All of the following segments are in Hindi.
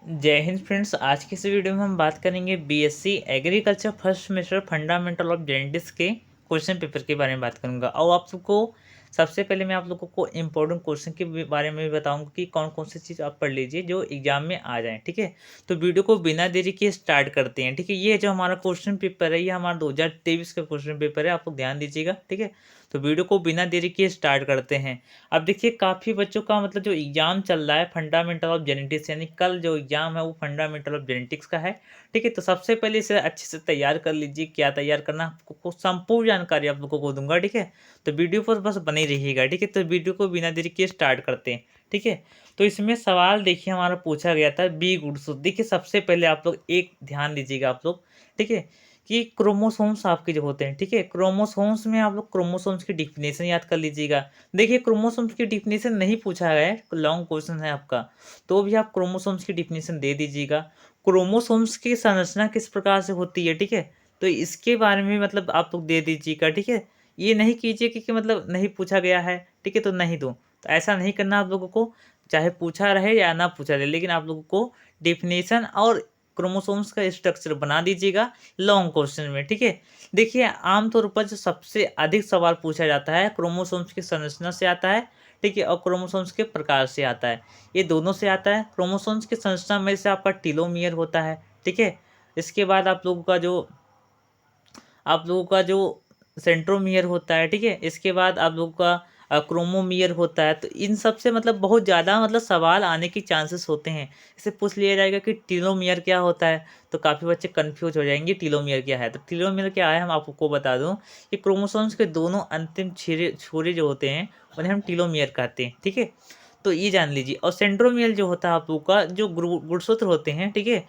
जय हिंद फ्रेंड्स। आज की इस वीडियो में हम बात करेंगे BSc agriculture first semester fundamental of genetics के क्वेश्चन पेपर के बारे में बात करूंगा। और आप सबको सबसे पहले मैं आप लोगों को इम्पोर्टेंट क्वेश्चन के बारे में भी बताऊंगा कि कौन कौन सी चीज़ आप पढ़ लीजिए जो एग्जाम में आ जाए। ठीक है, तो वीडियो को बिना देरी के स्टार्ट करते हैं। ठीक है, ये जो हमारा क्वेश्चन पेपर है ये हमारा 2023 का क्वेश्चन पेपर है, आप लोग ध्यान दीजिएगा। ठीक है, तो वीडियो को बिना देरी के स्टार्ट करते हैं। अब देखिए, काफ़ी बच्चों का मतलब जो एग्ज़ाम चल रहा है फंडामेंटल ऑफ जेनेटिक्स, यानी कल जो एग्ज़ाम है वो फंडामेंटल ऑफ जेनेटिक्स का है। ठीक है, तो सबसे पहले इसे अच्छे से तैयार कर लीजिए। क्या तैयार करना, आपको संपूर्ण जानकारी आप लोगों को दूंगा। ठीक है, तो वीडियो पर बस बने रहिएगा। ठीक है, तो वीडियो को बिना देरी के स्टार्ट करते हैं। ठीक है, तो इसमें सवाल देखिए हमारा पूछा गया था बी गुड्स। देखिए, सबसे पहले आप लोग एक ध्यान दीजिएगा आप लोग। ठीक है, कि क्रोमोसोम्स आपके जो होते हैं, ठीक है, क्रोमोसोम्स में आप लोग क्रोमोसोम्स की डिफिनेशन याद कर लीजिएगा। देखिए, क्रोमोसोम्स की डिफिनेशन नहीं पूछा गया है, लॉन्ग क्वेश्चन है आपका, तो भी आप क्रोमोसोम्स की डिफिनेशन दे दीजिएगा। क्रोमोसोम्स की संरचना किस प्रकार से होती है, ठीक है, तो इसके बारे में मतलब आप लोग दे दीजिएगा। ठीक है, ये नहीं कीजिए कि मतलब नहीं पूछा गया है, ठीक है, तो नहीं दूँ, तो ऐसा नहीं करना आप लोगों को। चाहे पूछा रहे या ना पूछा रहे, लेकिन आप लोगों को डिफिनेशन और क्रोमोसोम्स का स्ट्रक्चर बना दीजिएगा लॉन्ग क्वेश्चन में। ठीक है, देखिए आमतौर पर जो सबसे अधिक सवाल पूछा जाता है क्रोमोसोम्स की संरचना से आता है। ठीक है, और क्रोमोसोम्स के प्रकार से आता है, ये दोनों से आता है। क्रोमोसोम्स की संरचना में से आपका टीलोमियर होता है। ठीक है, इसके बाद आप लोगों का जो सेंट्रोमियर होता है। ठीक है, इसके बाद आप लोगों का क्रोमोमियर होता है। तो इन सब से मतलब बहुत ज़्यादा मतलब सवाल आने की चांसेस होते हैं। इसे पूछ लिया जाएगा कि टीलोमियर क्या होता है, तो काफ़ी बच्चे कंफ्यूज हो जाएंगे टीलोमियर क्या है। तो टीलोमियर क्या है, हम आपको बता दूं कि क्रोमोसोम्स के दोनों अंतिम छिरे छोरे जो होते हैं उन्हें हम टीलोमियर कहते हैं। ठीक है, तो ये जान लीजिए। और सेंट्रोमियर जो होता है आप लोगों का जो गुणसूत्र होते हैं, ठीक है,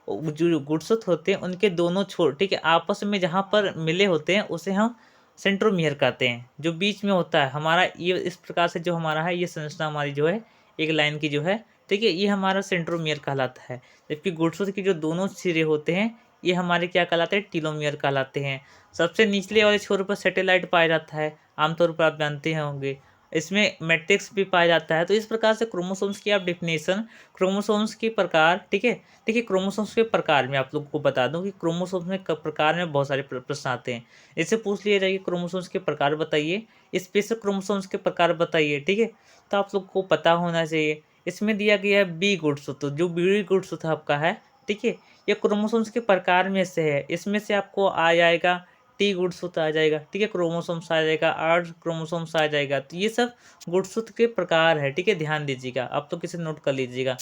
जो गुणसूत्र होते हैं उनके दोनों छोर, ठीक है, आपस में जहाँ पर मिले होते हैं उसे हम सेंट्रोमियर कहते हैं। जो बीच में होता है हमारा, ये इस प्रकार से जो हमारा है, ये संरचना हमारी जो है एक लाइन की जो है, ठीक है, ये हमारा सेंट्रोमियर कहलाता है। जबकि गुणसूत्र के जो दोनों सिरे होते हैं ये हमारे क्या कहलाते हैं, टीलोमियर कहलाते हैं। सबसे निचले वाले छोर पर सैटेलाइट पाया जाता है, आमतौर पर आप जानते होंगे। इसमें मैट्रिक्स भी पाया जाता है। तो इस प्रकार से क्रोमोसोम्स की आप डिफिनेशन, क्रोमोसोम्स के प्रकार, ठीक है। देखिए, क्रोमोसोम्स के प्रकार में आप लोगों को बता दूं कि क्रोमोसोम्स में प्रकार में बहुत सारे प्रश्न आते हैं। इससे पूछ लिया जाएगा क्रोमोसोम्स के प्रकार बताइए, स्पेशल क्रोमोसोम्स के प्रकार बताइए। ठीक है, तो आप लोग को पता होना चाहिए। इसमें दिया गया है बी गुणसूत्र, जो बी गुणसूत्र आपका है, ठीक है, ये क्रोमोसोम्स के प्रकार में से है। इसमें से आपको आ जाएगा टी गुणसूत्र आ जाएगा, ठीक है, क्रोमोसोम्स आ जाएगा, आर क्रोमोसोम्स आ जाएगा। तो ये सब गुणसूत्र के प्रकार है। ठीक है, ध्यान दीजिएगा, आप तो किसी नोट कर लीजिएगा।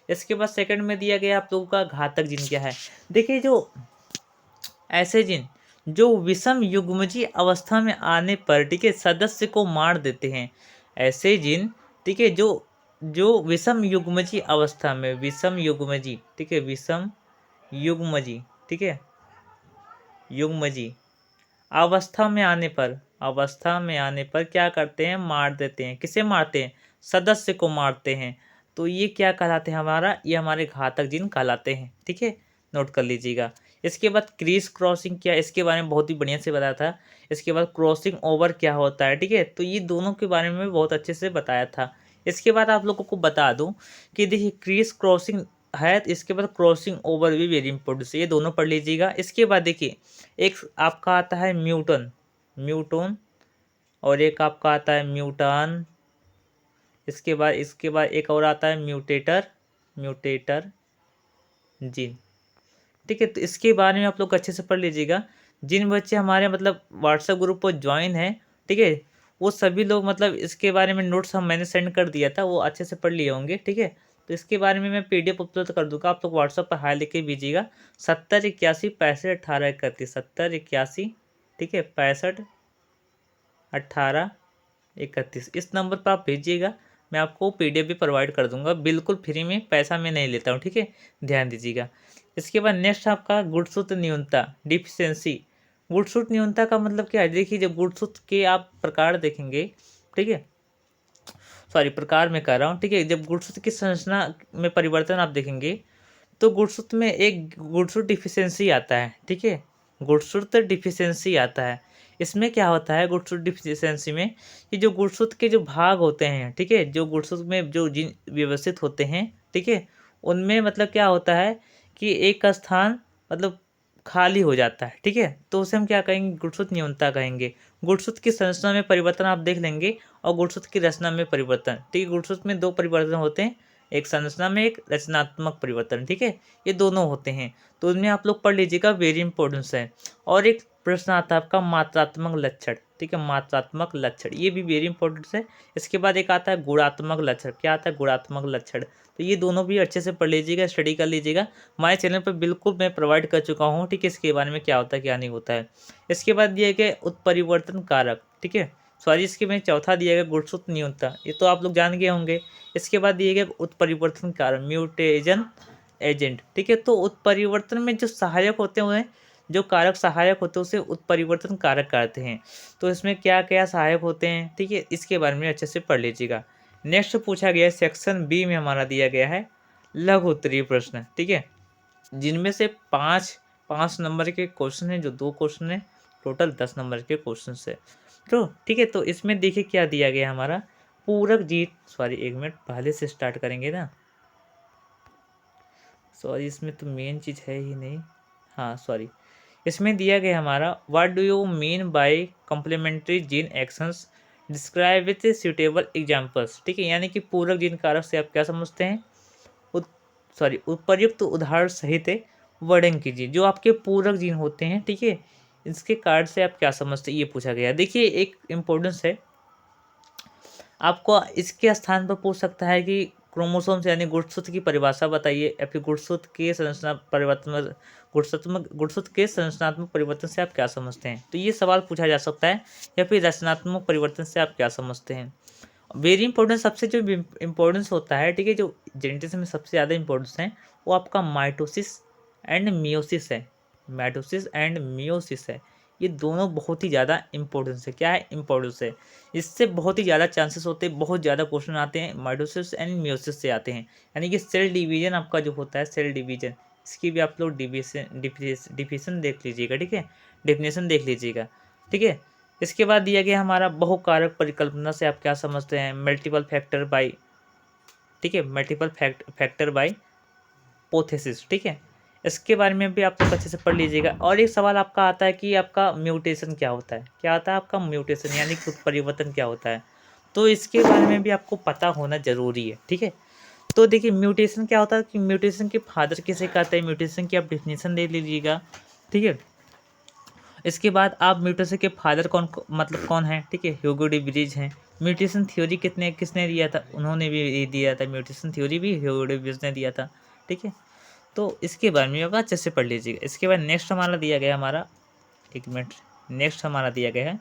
इसके बाद सेकंड में दिया गया आप लोगों का घातक जीन क्या है। देखिए, जो ऐसे जीन जो विषम युग्मजीय अवस्था में आने पर, ठीक है, सदस्य को मार देते हैं। ऐसे जीन, ठीक है, जो जो विषम युग्मजीय अवस्था में, विषम युग्मजीय, ठीक है, विषम युग्मजीय, ठीक है, युग्मजीय अवस्था में आने पर क्या करते हैं, मार देते हैं। किसे मारते हैं, सदस्य को मारते हैं। तो ये क्या कहलाते हैं, हमारा ये हमारे घातक जीन कहलाते हैं। ठीक है, नोट कर लीजिएगा। इसके बाद क्रीज क्रॉसिंग क्या, इसके बारे में बहुत ही बढ़िया से बताया था। इसके बाद क्रॉसिंग ओवर क्या होता है, ठीक है, तो ये दोनों के बारे में बहुत अच्छे से बताया था। इसके बाद आप लोगों को बता दूं कि देखिए क्रीज क्रॉसिंग है, तो इसके बाद क्रॉसिंग ओवर भी वेरी इंपॉर्टेंट, ये दोनों पढ़ लीजिएगा। इसके बाद देखिए, एक आपका आता है म्यूटन, म्यूटोन, और एक आपका आता है म्यूटान। इसके बाद एक और आता है म्यूटेटर, म्यूटेटर जीन। ठीक है, तो इसके बारे में आप लोग अच्छे से पढ़ लीजिएगा। जिन बच्चे हमारे मतलब व्हाट्सएप ग्रुप पर ज्वाइन है, ठीक है, वो सभी लोग मतलब इसके बारे में नोट्स मैंने सेंड कर दिया था, वो अच्छे से पढ़ लिए होंगे। ठीक है, तो इसके बारे में मैं पीडीएफ उपलब्ध कर दूंगा, आप लोग व्हाट्सएप पर हाई लिख के भेजिएगा। 70 81 65 18 31, 70 81, ठीक है, 65 18 31, इस नंबर पर आप भेजिएगा। मैं आपको पीडीएफ भी प्रोवाइड कर दूंगा, बिल्कुल फ्री में, पैसा मैं नहीं लेता हूँ। ठीक है, ध्यान दीजिएगा। इसके बाद नेक्स्ट आपका गुणसूत्र न्यूनता डिफिशियंसी। गुणसूत्र न्यूनता का मतलब क्या है, देखिए जब गुणसूत्र के आप प्रकार देखेंगे, ठीक है, सॉरी प्रकार में कह रहा हूँ, ठीक है, जब गुणसूत्र की संरचना में परिवर्तन आप देखेंगे तो गुणसूत्र में एक गुणसूत्र डिफिशियंसी आता है। ठीक है, गुणसूत्र डिफिशियंसी आता है। इसमें क्या होता है गुणसूत्र डिफिशियंसी में, कि जो गुणसूत्र के जो भाग होते हैं, ठीक है, जो गुणसूत्र में जो जीन व्यवस्थित होते हैं, ठीक है, उनमें मतलब क्या होता है कि एक स्थान मतलब खाली हो जाता है, ठीक है। तो उसे हम क्या कहेंगे, गुणसूत्र न्यूनता कहेंगे। गुणसूत्र की संरचना में परिवर्तन आप देख लेंगे और गुणसूत्र की रचना में परिवर्तन, ठीक है। गुणसूत्र में दो परिवर्तन होते हैं, एक संरचना में, एक रचनात्मक परिवर्तन, ठीक है। ये दोनों होते हैं, तो उनमें आप लोग पढ़ लीजिएगा, वेरी इंपॉर्टेंस है। और एक प्रश्न आता है आपका मात्रात्मक लक्षण, ठीक है, मात्रात्मक लक्षण, ये भी वेरी इंपॉर्टेंट है। इसके बाद एक आता है गुणात्मक लक्षण, क्या आता है, गुणात्मक लक्षण। तो ये दोनों भी अच्छे से पढ़ लीजिएगा, स्टडी कर लीजिएगा। हमारे चैनल पर बिल्कुल मैं प्रोवाइड कर चुका हूँ, ठीक है, इसके बारे में क्या होता है क्या नहीं होता है। इसके बाद दिया गया उत्परिवर्तन कारक, ठीक है, सॉरी इसके में चौथा दिया गया गुणसूत्र न्यूनता, ये तो आप लोग जान गए होंगे। इसके बाद दिए गए उत्परिवर्तन कारक, म्यूटेजन एजेंट, ठीक है। तो उत्परिवर्तन में जो सहायक होते हैं, जो कारक सहायक होते हैं उसे उत्परिवर्तन कारक कहते हैं। तो इसमें क्या क्या सहायक होते हैं, ठीक है, इसके बारे में अच्छे से पढ़ लीजिएगा। नेक्स्ट पूछा गया सेक्शन बी में हमारा दिया गया है लघु उत्तरीय प्रश्न, ठीक है, जिनमें से पाँच पाँच नंबर के क्वेश्चन हैं, जो दो क्वेश्चन है, टोटल 10 नंबर के क्वेश्चन है। तो ठीक है, तो इसमें देखिए क्या दिया गया हमारा पूरक जीत, सॉरी एक मिनट पहले से स्टार्ट करेंगे ना, सॉरी इसमें तो मेन चीज़ है ही नहीं, हाँ सॉरी। इसमें दिया गया हमारा what do you mean by complementary gene actions, describe with suitable examples, ठीक है। यानी कि पूरक जीन कारक से आप क्या समझते हैं, उपर्युक्त उदाहरण सहित वर्णन कीजिए जो आपके पूरक जीन होते हैं, ठीक है, इसके कार्ड से आप क्या समझते हैं, ये पूछा गया। देखिए एक इम्पोर्टेंस है, आपको इसके स्थान पर पूछ सकता है कि क्रोमोसोम्स यानी गुणसूत्र की परिभाषा बताइए, या फिर गुणसूत्र के संरचना परिवर्तन, गुणसूत्र के संरचनात्मक परिवर्तन से आप क्या समझते हैं, तो ये सवाल पूछा जा सकता है। या फिर रचनात्मक परिवर्तन से आप क्या समझते हैं। वेरी इंपॉर्टेंट, सबसे जो इम्पोर्टेंस होता है, ठीक है, जो जेनेटिक्स में सबसे ज़्यादा इंपॉर्टेंस है वो आपका माइटोसिस एंड मियोसिस है, माइटोसिस एंड मियोसिस है। ये दोनों बहुत ही ज़्यादा इंपॉर्टेंस है, क्या है, इंपॉर्टेंस है। इससे बहुत ही ज़्यादा चांसेस होते हैं, बहुत ज़्यादा क्वेश्चन आते हैं माइटोसिस एंड मियोसिस से आते हैं। यानी कि सेल डिवीजन आपका जो होता है, सेल डिवीजन, इसकी भी आप लोग डिफिनेशन देख लीजिएगा, ठीक है, डिफिनेशन देख लीजिएगा, ठीक है। इसके बाद दिया गया हमारा बहुकारक परिकल्पना से आप क्या समझते हैं, मल्टीपल फैक्टर बाई, ठीक है, मल्टीपल फैक्टर बाई पोथेसिस, ठीक है। इसके बारे में भी आप लोग अच्छे से पढ़ लीजिएगा। और एक सवाल आपका आता है कि आपका म्यूटेशन क्या होता है, क्या आता है आपका म्यूटेशन, यानी कि उत्परिवर्तन क्या होता है। तो इसके बारे में भी आपको पता होना जरूरी है, ठीक है। तो देखिए म्यूटेशन क्या होता है, कि म्यूटेशन के फादर किसे कहते हैं, म्यूटेशन की आप डेफिनेशन दे लीजिएगा, ठीक है। इसके बाद आप म्यूटेशन के फादर मतलब कौन है, ठीक है, ह्यूगो डी ब्रिज हैं। म्यूटेशन थ्योरी किसने दिया था, उन्होंने भी दिया था, म्यूटेशन थ्योरी भी ह्यूगो डी ब्रिज ने दिया था, ठीक है। तो इसके बारे में आप अच्छे से पढ़ लीजिएगा। इसके बाद नेक्स्ट हमारा दिया गया हमारा, एक मिनट, नेक्स्ट हमारा दिया गया है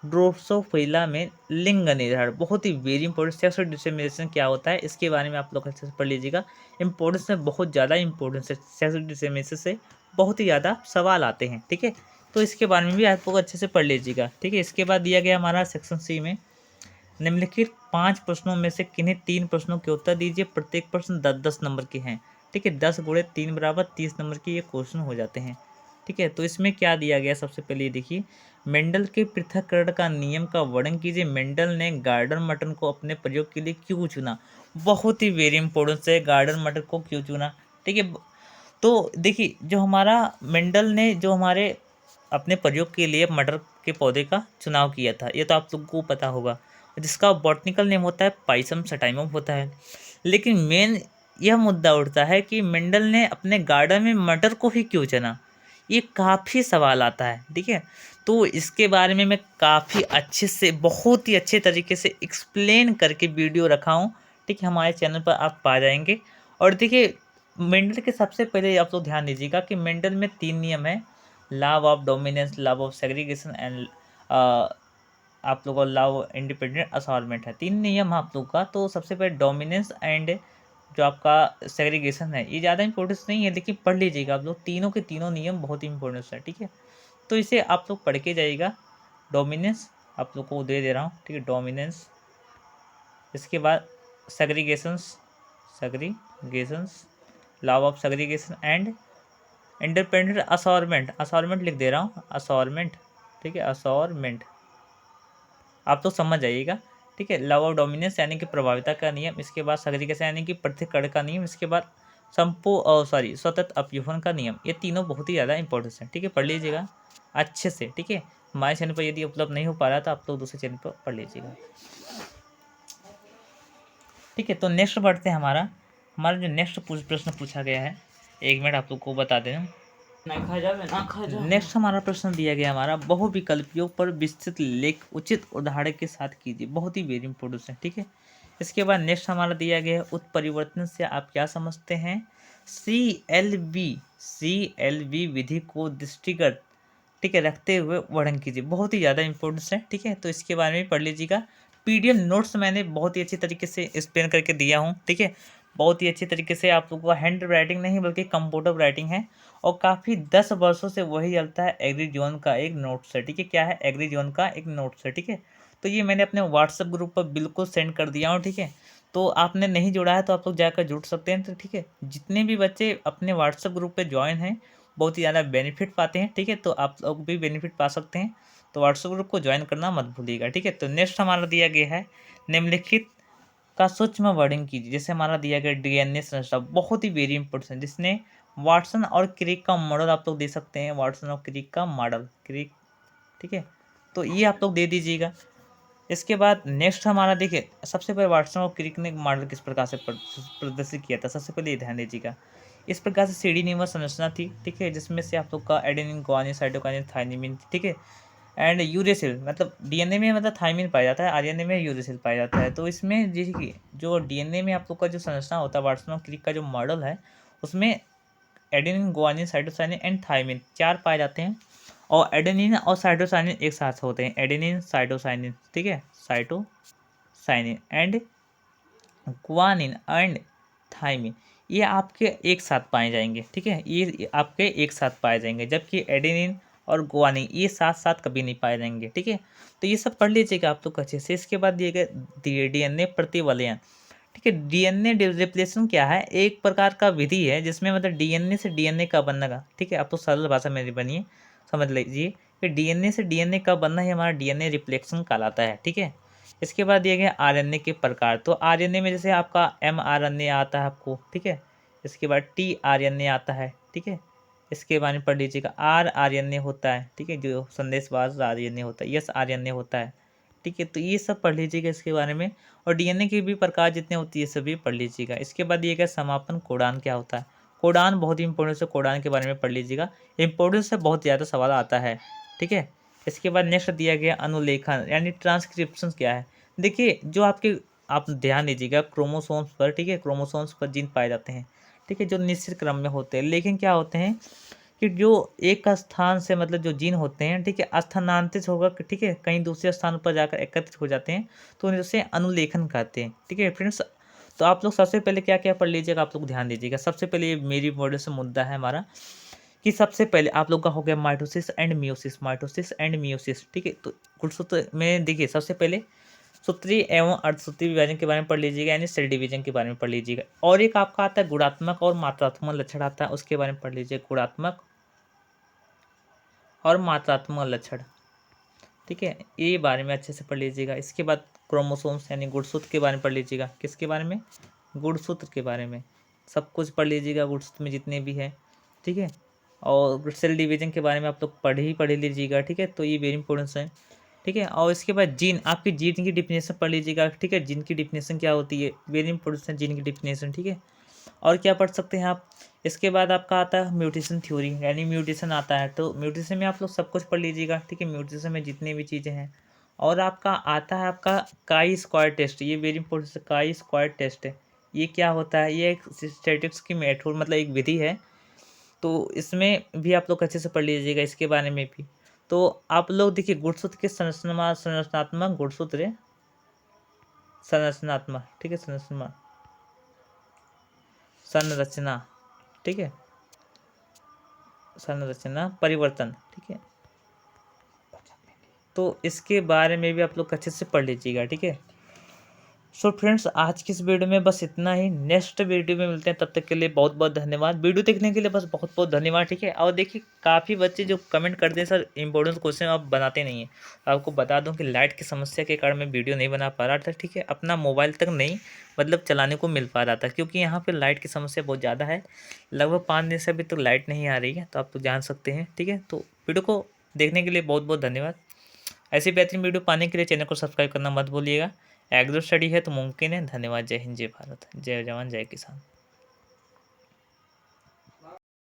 ड्रोसोफिला में लिंग निर्धारण, बहुत ही वेरी इंपॉर्टेंट। सेक्स डिस्क्रिमिनेशन क्या होता है, इसके बारे में आप लोग अच्छे से पढ़ लीजिएगा। इंपॉर्टेंस में बहुत ज़्यादा इंपॉर्टेंस है, सेक्स डिस्क्रिमिनेशन से बहुत ही ज़्यादा सवाल आते हैं, ठीक है। तो इसके बारे में भी आप लोग अच्छे से पढ़ लीजिएगा, ठीक है। इसके बाद दिया गया हमारा सेक्शन सी में निम्नलिखित 5 प्रश्नों में से किन्हीं 3 प्रश्नों के उत्तर दीजिए, प्रत्येक प्रश्न 10-10 नंबर के हैं, ठीक है। 10 गुणे 3 बराबर 30 नंबर के ये क्वेश्चन हो जाते हैं, ठीक है। तो इसमें क्या दिया गया, सबसे पहले ये देखिए, मेंडल के पृथक्करण का नियम का वर्णन कीजिए, मेंडल ने गार्डन मटन को अपने प्रयोग के लिए क्यों चुना। बहुत ही वेरी इंपॉर्टेंट है, गार्डन मटन को क्यों चुना, ठीक है। तो देखिए जो हमारा मेंडल ने जो हमारे अपने प्रयोग के लिए मटर के पौधे का चुनाव किया था, ये तो आप लोगों को पता होगा, जिसका बॉटनिकल नेम होता है पाइसम सटाइमम होता है। लेकिन मेन यह मुद्दा उठता है कि मेंडल ने अपने गार्डन में मटर को ही क्यों चुना, ये काफ़ी सवाल आता है, ठीक है। तो इसके बारे में मैं काफ़ी अच्छे से, बहुत ही अच्छे तरीके से एक्सप्लेन करके वीडियो रखा हूँ, ठीक है, हमारे चैनल पर आप पा जाएंगे। और देखिए मेंडल के सबसे पहले आप लोग ध्यान दीजिएगा कि मेंडल में 3 नियम है, law of dominance, law of segregation and आप लोगों का लॉ इंडिपेंडेंट असॉर्टमेंट है, 3 नियम आप लोग का। तो सबसे पहले डोमिनेंस एंड जो आपका सेग्रीगेशन है, ये ज़्यादा इंपॉर्टेंस नहीं है, लेकिन पढ़ लीजिएगा आप लोग, तीनों के तीनों नियम बहुत ही इंपॉर्टेंस है, ठीक है। तो इसे आप लोग पढ़ के जाइएगा। डोमिनेंस आप लोग को दे दे रहा हूँ, ठीक है, डोमिनेंस। इसके बाद segregations, segregations, law of segregation and independent assortment, assortment लिख दे रहा हूँ, असॉर्टमेंट, ठीक है, असॉर्टमेंट आप तो समझ जाइएगा। ठीक है। लॉ ऑफ डोमिनेंस यानी कि प्रभाविता का नियम, इसके बाद सेग्रीगेशन यानी कि पृथक्करण का नियम, इसके बाद स्वतंत्र अपव्यूहन का नियम। ये तीनों बहुत ही ज़्यादा इंपॉर्टेंट है, ठीक है, पढ़ लीजिएगा अच्छे से, ठीक है। हमारे चैनल पर यदि उपलब्ध नहीं हो पा रहा तो आप लोग दूसरे चैनल पर पढ़ लीजिएगा, ठीक है। तो नेक्स्ट बढ़ते हैं, हमारा जो नेक्स्ट प्रश्न पूछा गया है, 1 मिनट आप लोग को बता दें। नेक्स्ट हमारा प्रश्न दिया गया हमारा, बहुविकल्पियों पर विस्तृत लेख उचित उदाहरण के साथ कीजिए। बहुत ही वेरी इंपॉर्टेंट है, ठीक है। इसके बाद नेक्स्ट हमारा दिया गया है, उत्परिवर्तन से आप क्या समझते हैं। सी एल बी विधि को दृष्टिगत, ठीक है, रखते हुए वर्णन कीजिए। बहुत ही ज़्यादा इंपॉर्टेंस है, ठीक है। तो इसके बारे में पढ़ लीजिएगा। पीडीएफ नोट्स मैंने बहुत ही अच्छी तरीके से एक्सप्लेन करके दिया हूँ, ठीक है। बहुत ही अच्छी तरीके से आप लोगों का हैंड राइटिंग नहीं बल्कि कंप्यूटर राइटिंग है, और काफ़ी 10 वर्षों से वही चलता है। एग्री जोन का एक नोट्स है, ठीक है। क्या है, एग्री जोन का एक नोट्स है, ठीक है। तो ये मैंने अपने व्हाट्सएप ग्रुप पर बिल्कुल सेंड कर दिया हूँ, ठीक है। तो आपने नहीं जुड़ा है तो आप लोग जाकर जुड़ सकते हैं, तो ठीक है। जितने भी बच्चे अपने व्हाट्सएप ग्रुप पे ज्वाइन हैं बहुत ही ज़्यादा बेनिफिट पाते हैं, ठीक है। तो आप लोग भी बेनिफिट पा सकते हैं, तो व्हाट्सएप ग्रुप को ज्वाइन करना मत भूलिएगा, ठीक है। तो नेक्स्ट हमारा दिया गया है, निम्नलिखित का सूक्ष्म वर्णन कीजिए। जैसे हमारा दिया गया डीएनए संरचना, बहुत ही वेरी इंपॉर्टेंट है, जिसने वाटसन और क्रिक का मॉडल आप लोग दे सकते हैं, वाटसन और क्रिक का मॉडल, क्रिक, ठीक है। तो ये आप लोग दे दीजिएगा। इसके बाद नेक्स्ट हमारा देखिए, सबसे पहले वाटसन और क्रिक ने मॉडल किस प्रकार से प्रदर्शित किया था, सबसे पहले ये ध्यान दीजिएगा। इस प्रकार से सीढ़ी संरचना थी, ठीक है, जिसमें से आप लोग का एडेनिन, गुआनिन, साइटोकिनिन, थाइमिन, ठीक है, एंड यूरेसिल, मतलब डीएनए में मतलब थाइमिन पाया जाता है, आरएनए में यूरेसिल पाया जाता है। तो इसमें देखिए, जो डीएनए में आप लोग का जो संरचना होता है, वाटसन और क्रिक का जो मॉडल है, उसमें एडेनिन, गुआनिन, साइटोसाइनिन एंड थाइमिन 4 पाए जाते हैं, और एडेनिन और साइटोसाइनिन एक साथ होते हैं, एडेनिन साइटोसाइनिन, ठीक है, साइटोसाइनिन एंड गुआनिन एंड थाइमिन, ये आपके एक साथ पाए जाएंगे, ठीक है, ये आपके एक साथ पाए जाएंगे, जबकि एडेनिन और गुआनिन ये साथ साथ कभी नहीं पाए जाएंगे, ठीक है। तो ये सब पढ़ लीजिएगा आप लोग अच्छे से। इसके बाद दिए गए डीएनए प्रतिवलयन, ठीक है। डीएनए रिप्लेशन क्या है, एक प्रकार का विधि है जिसमें मतलब डीएनए से डीएनए का बनना का, ठीक है। आप तो सरल भाषा में बनिए, समझ लीजिए कि डीएनए से डीएनए का बनना ही हमारा डीएनए रिप्लेशन कहलाता है, ठीक है। इसके बाद दिए गए आरएनए के प्रकार, तो आरएनए में जैसे आपका एमआरएनए आता है आपको, ठीक है। इसके बाद टीआरएनए आता है, ठीक है। इसके बारे में पढ़ लीजिएगा। आरआरएनए होता है, ठीक है, जो संदेशवाहक आरएनए होता है, एसआरएनए होता है, ठीक है। तो ये सब पढ़ लीजिएगा इसके बारे में, और डीएनए के भी प्रकार जितने होती है सभी पढ़ लीजिएगा। इसके बाद दिए गया समापन, कोडान क्या होता है। कोडान बहुत ही इंपॉर्टेंस है, कोडान के बारे में पढ़ लीजिएगा, इंपॉर्टेंस से बहुत ज़्यादा सवाल आता है, ठीक है। इसके बाद नेक्स्ट दिया गया अनुलेखन यानी ट्रांसक्रिप्शन क्या है। देखिए, जो आपके, आप ध्यान दीजिएगा क्रोमोसोम्स पर, ठीक है, क्रोमोसोम्स पर जीन पाए जाते हैं, ठीक है, जो निश्चित क्रम में होते हैं, लेकिन क्या होते हैं कि जो एक स्थान से मतलब जो जीन होते हैं, ठीक है, स्थानांतरित होकर, ठीक है, कहीं दूसरे स्थान पर जाकर एकत्रित हो जाते हैं, तो उसे अनुलेखन कहते हैं, ठीक है फ्रेंड्स। तो आप लोग सबसे पहले क्या क्या पढ़ लीजिएगा, आप लोग ध्यान दीजिएगा। सबसे पहले ये मेरी बोर्ड से मुद्दा है हमारा, कि सबसे पहले आप लोग का हो गया mitosis and meiosis, mitosis and meiosis, ठीक है। तो गुणसूत्र में देखिए, सबसे पहले सूत्रीय एवं अर्धसूत्रीय विभाजन के बारे में पढ़ लीजिएगा, यानी सेल डिवीजन के बारे में पढ़ लीजिएगा। और एक आपका आता है गुणात्मक और मात्रात्मक लक्षण आता है, उसके बारे में पढ़ लीजिए, गुणात्मक और मात्रात्मक लक्षण, ठीक है, ये बारे में अच्छे से पढ़ लीजिएगा। इसके बाद क्रोमोसोम्स यानी गुणसूत्र के बारे में पढ़ लीजिएगा। किसके बारे में, गुणसूत्र के बारे में सब कुछ पढ़ लीजिएगा, गुणसूत्र में जितने भी है, ठीक है। और सेल डिवीजन के बारे में आप लोग पढ़ लीजिएगा, ठीक है। तो ये वेरी इंपॉर्टेंस है, ठीक है। और इसके बाद जीन, आपकी जीन की डिफिनेशन पढ़ लीजिएगा, ठीक है, जीन की डिफिनेशन क्या होती है, वेरी इंपॉर्टेंट है जीन की डिफिनेशन, ठीक है। और क्या पढ़ सकते हैं आप, इसके बाद आपका आता है म्यूटेशन थ्योरी, यानी म्यूटेशन आता है, तो म्यूटेशन में आप लोग सब कुछ पढ़ लीजिएगा, ठीक है, म्यूटेशन में जितनी भी चीज़ें हैं। और आपका आता है आपका काई स्क्वायर टेस्ट, ये वेरी इंपॉर्टेंट है, काई स्क्वायर टेस्ट है। ये क्या होता है, ये एक स्टैटिस्टिक्स की मेथड मतलब एक विधि है, तो इसमें भी आप लोग अच्छे से पढ़ लीजिएगा, इसके बारे में भी। तो आप लोग देखिए, गुणसूत्र के संरचनात्मक गुणसूत्र, संरचनात्मक, ठीक है, संरचना, ठीक है, संरचना परिवर्तन, ठीक है। तो इसके बारे में भी आप लोग अच्छे से पढ़ लीजिएगा, ठीक है। सो फ्रेंड्स आज की इस वीडियो में बस इतना ही। नेक्स्ट वीडियो में मिलते हैं, तब तक के लिए बहुत बहुत धन्यवाद। वीडियो देखने के लिए बस बहुत बहुत धन्यवाद, ठीक है। और देखिए काफ़ी बच्चे जो कमेंट करते हैं सर इंपॉर्टेंट क्वेश्चन आप बनाते नहीं हैं, तो आपको बता दूं कि लाइट की समस्या के कारण मैं वीडियो नहीं बना पा रहा था, ठीक है। अपना मोबाइल तक नहीं मतलब चलाने को मिल पा रहा था, क्योंकि यहाँ पर लाइट की समस्या बहुत ज़्यादा है। लगभग 5 दिन से अभी तक लाइट नहीं आ रही है, तो आप तो जान सकते हैं, ठीक है। तो वीडियो को देखने के लिए बहुत बहुत धन्यवाद। ऐसी बेहतरीन वीडियो पाने के लिए चैनल को सब्सक्राइब करना मत भूलिएगा। एग्रो स्टडी है तो मुमकिन है। धन्यवाद। जय हिंद, जय भारत, जय जवान, जय किसान।